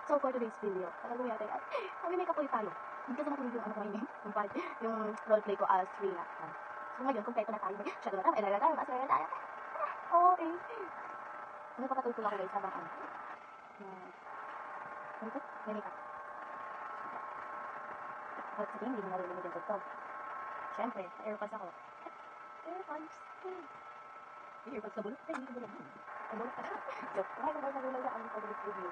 So, for today's video, gagawin natin at mag-makeup ulit tayo. Hindi kasi natuloy yung ano ko ngayon yung roleplay ko as Rina. So, ngayon, kumpleto na tayo. Shadow na tayo, eyeliner tayo, mascara na tayo. Okay. Nagpapatulpul ako guys habang ano ito? May makeup. At sa tingin, hindi mo narinig yung tugtog. Siyempre, airpods ako. Airpods. May airpods sa bulot? Hindi sa bulot. Sa bulot ka. Joke. Okay, kung sa bulot ang favorite video.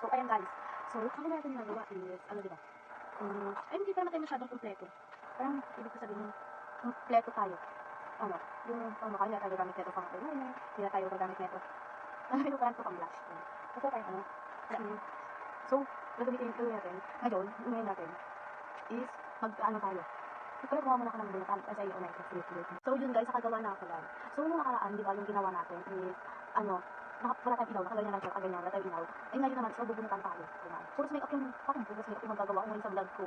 So, ayan guys. So, ang natin nagawa is, ano diba? Ay, hindi pa naman tayo masyadong kompleto. Parang, ibig ko sabihin, kompleto tayo. Ano, yung pangmukha niya tayo gamit neto pang eyeliner, hindi na tayo gagamit neto. Ano yung parang ito pang blush. Kasi parang ano, so, gagamitin natin, ngayon natin, is, mag-ano tayo. Pero gumawa muna ako ng bulatan kasi ayaw na ito. So, yun guys, nakagawa na ako lang. So, nung nakaraan, di ba, yung ginawa natin is, ano, wala tayong ilaw, nakaganyan lang siya, kaganyan, wala tayong ilaw. Eh, ngayon naman, so, bubunutan tayo. Puro makeup yung, parang puro makeup yung magagawa ko ngayon sa vlog ko.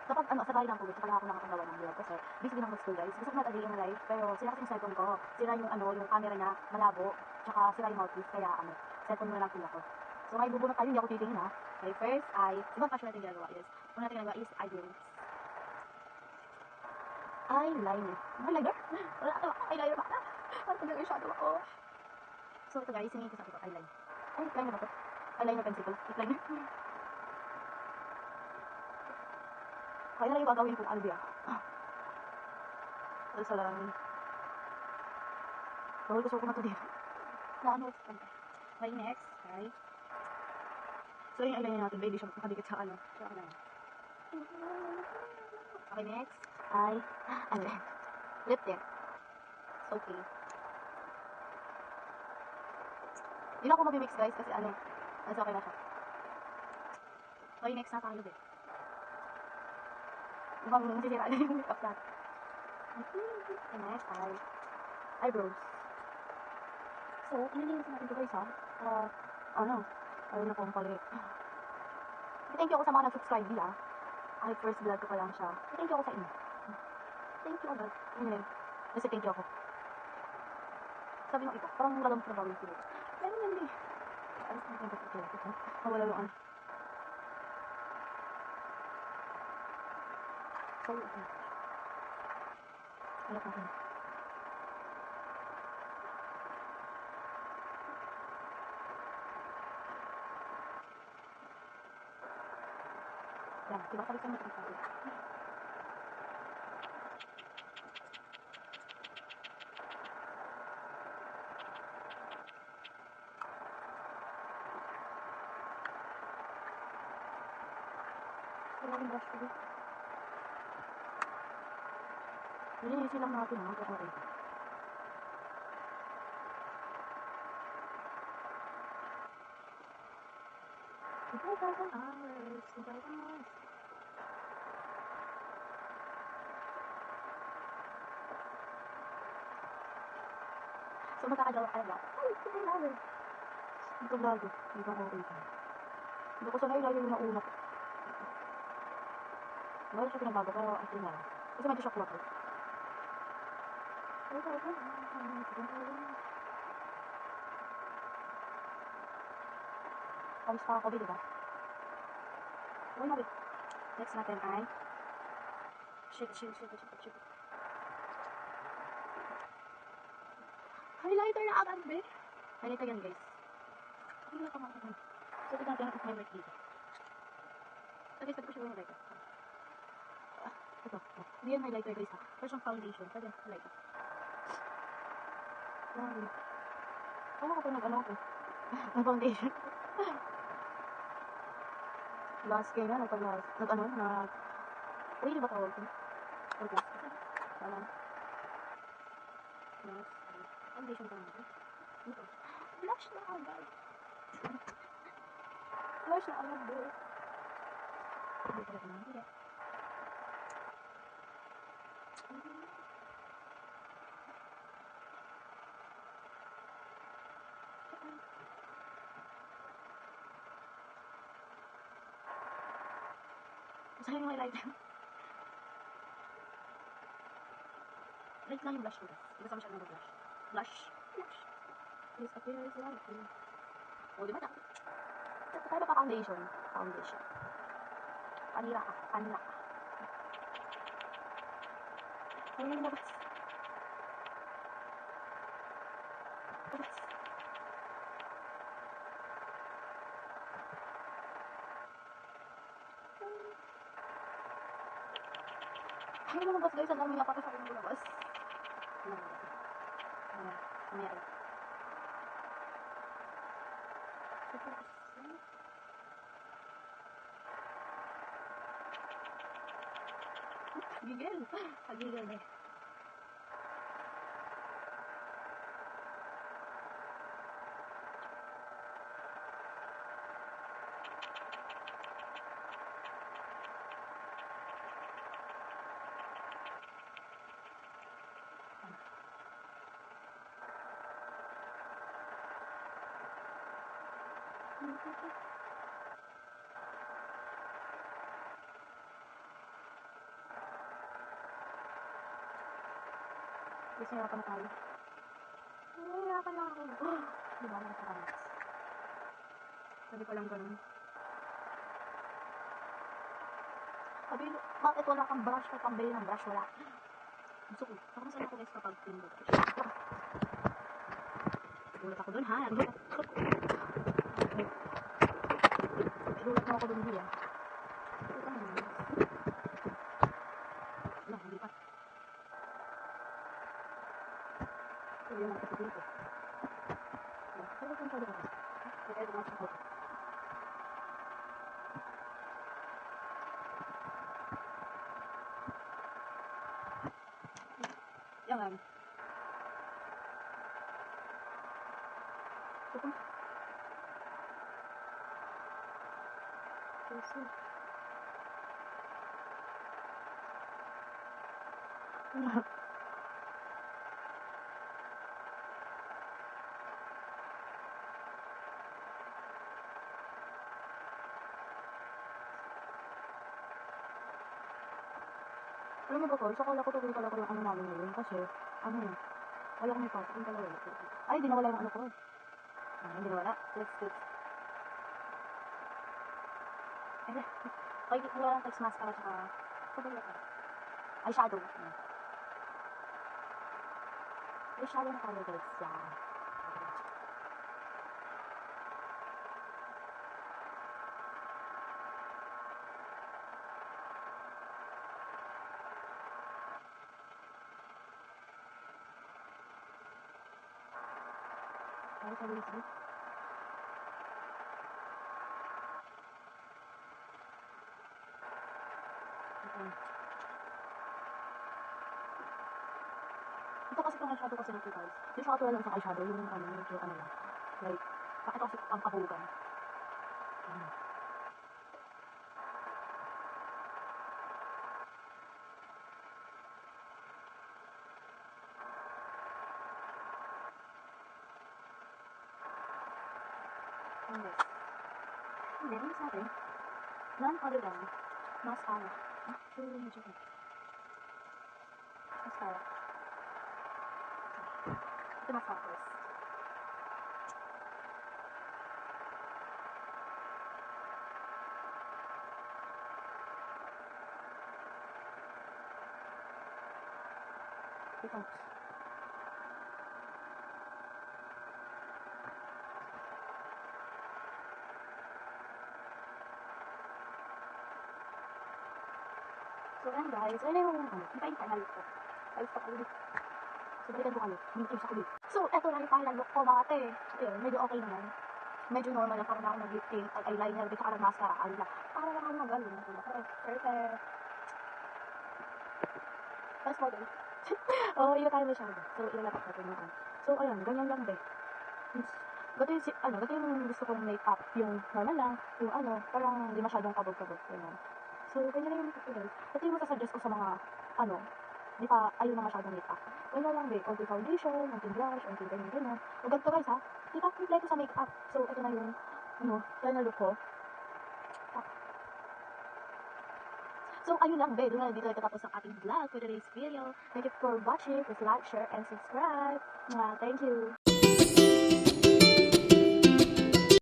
Kapag ano, sa bahay lang po, saka lang ako nakakagawa ng vlog kasi busy din ako school guys. Gusto ko na tagayin na live, pero sira kasi yung cellphone ko. Sira yung ano, yung camera niya, malabo, tsaka sira yung mouthpiece, kaya ano, cellphone mo na lang pula ko. So, ngayon bubunot tayo, hindi ako titingin ha. Okay, first ay, ibang passion natin ginagawa is, una natin ginagawa is eyelids. Eyeliner. Eyeliner? Wala ako, eyeliner ba? Parang pag nag-eyeshadow ako. So, ito guys, sinigil ko sa ito, eyeliner. Ay, liner ba ito? Eyeliner pencil ko, liner. Kaya na yung gagawin kung ano diya. Sa lang. Bawal ko suko matulip. Na ano, okay, next, okay. So, yung eyeliner natin, baby, siya makadikit sa ano. Siya ka na. Okay, next, ay, ano, lip tint. So, okay. Hindi na ako mag-mix guys, kasi ano, okay na siya. Okay, next na tayo din. Mukhang masisira na yung makeup natin. Okay, next ay eyebrows. So, nililinis natin ito guys ha. Ano, ayun na po ang palit. Thank you ako sa mga nag-subscribe ha. Ay, first vlog ko pa lang siya. Thank you ako sa inyo. Thank you agad. Anyway, kasi thank you ako. Sabi ng iba, parang walang trabaho yung pinito. Pero hindi. Alis na yung pagkakita. Mawala yung ano. So, okay. Alat natin. Yan, diba? Sabi sa mga pagkakita. Wala yung brush ko dito. Nilinisin lang natin ha. Okay. 2,000 hours. 2,000 hours. So, magkakagawa ka ba? Ay, hindi na ako. Hindi ko vlog. Hindi ko okay pa. Hindi ko sanay lalo yung nauna. Wala siya pinabago, pero I think na. Kasi medyo shock ako. Pawis pa ako, diba? Uy, mabit. Next natin ay shit. Highlighter na agad, be. Highlighter yan, guys. Hindi na kamakaman. So, ito natin ang highlight dito. So, guys, pwede ko siya yung highlighter. Ito. Hindi yan highlighter, guys, ha. Pero siyang foundation. Pwede yan, highlighter. Ano ko pa nag-ano ko? Nag-foundation. Last kaya na, nag-ano, uy, di ba tawag ko? Okay. Alam. Last, foundation pa natin. Ito. Blush na agad. Blush na agad, bro. Hindi ko rin naman. Saan yung highlighter? Light lang yung blush ko. Hindi ko masyadong mag-blush. Blush. This appears like you. O, di ba? Tayo ba pa foundation? Foundation. Panira ka. Panira ka. Ano na lumabas? Lumabas. Ano na lumabas guys? Ang dami niya pa sa akin lumabas. Ano na lumabas? Mamaya ulit. Gigil. Pagigil eh. Gusto nyo pa na tayo. Nahihirapan lang ako. Di ba ako nakakamas? Sabi ko lang ganun. Sabi, bakit wala kang brush o pambili ng brush? Wala. Gusto ko. Nakamasan ako guys kapag pinto. Gulat ako dun ha. Gulat ako. Gulat mo ako dun hiya. Wala, hindi pa. Hindi naman kasi dito. Pero kung sabi ko. Kaya dumas ako. Yan lang. Ito. Puso. Alam mo ba ko, isa kala ko tuloy pala ko yung ano namin ngayon kasi, ano yun, wala ko may pasok yung dalawa. Ay, di nawala yung ano ko. Hindi nawala. Let's fix. Ay, wala lang face mask ka at saka, sabay ka. Eyeshadow. Eyeshadow na tayo guys. Yan. Tayo sa Luis. Ito kasi itong eyeshadow kasi natin guys. Hindi siya katulad ng sa eyeshadow. Yung ano, medyo ano lang. Like, bakit kasi ang kabugan. And this. And then, yung sa atin, none other than mascara. Actually, medyo mascara. Ito mascara first. Ito. So, yan guys. Ayun yung ano. Iba yung final ko. Ayos pa kayo. So, balikan ko kayo. Hindi kayo sa kulit. So, eto na yung final look ko mga ate. Ayun, medyo okay naman. Medyo normal lang. Parang ako nag-lip tint, eyeliner, dito ka nag-mascara. Ala. Para lang ako magaling. Perfect. Fast forward. Oo, iba tayo masyado. So, ilalapak natin yung ano. So, ayun. Ganyan lang din. Gato yung gusto kong make-up. Yung normal lang. Yung ano, parang hindi masyadong kabog-kabog. Ganyan. So, ganyan lang yung makeup ko guys. Ito yung masasuggest ko sa mga, ano, di pa, ayaw na masyadong makeup. Ganyan lang din. Konting foundation, konting blush, konting ganyan. So, ganito guys ha. Di pa kompleto sa makeup. So, ito na yung, ano, final look ko. So, ayun lang be. Doon na dito nagtatapos ang ating vlog for today's video. Thank you for watching. Please like, share, and subscribe. Thank you.